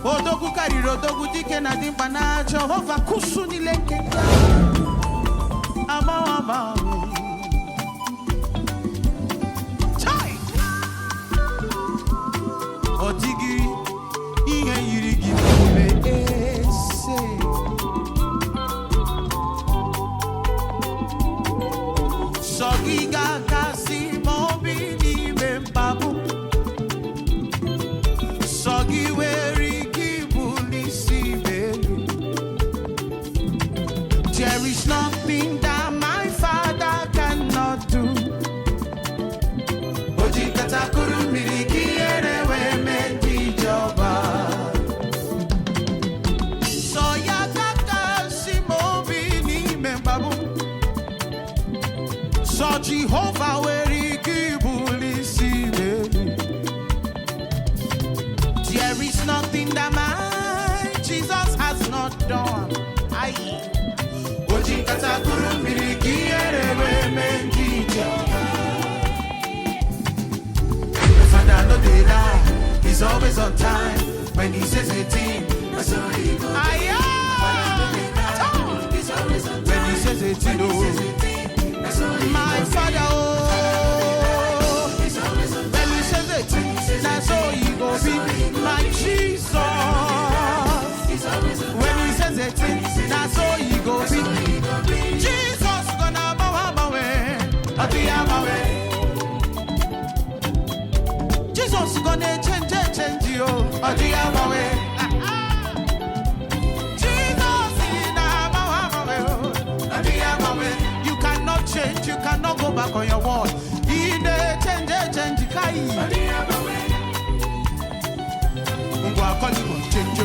Odogu kariro dogu dike na dimba na Jehovah kusuni leke. Ama. Chai. Odigi ihe yiri gi mole ese. Sogiga kasi mobi ni membabu. Sogi weri kibuli sibelu. There is nothing that my Father cannot do. Oji katakuru miliki erewe menti joba. Soya kasi mobi ni membabu. So Jehovah weri kibuli sibelu. There is nothing that my Jesus has not done. Aye. Oji katakuru miliki erewe mengi joba. The Father no dey lie, He's always on time. When He says a thing, that's all He goes. Aye. He's always on time. When He says a thing, my Father, oh, when He says a thing, that's all He go be. My Jesus, when He says a thing, that's all He go be. Jesus gonna bow my way, my way. Jesus gonna change you, my way. Jesus in my way. You cannot change, you cannot go back on your word. He change kai. Change.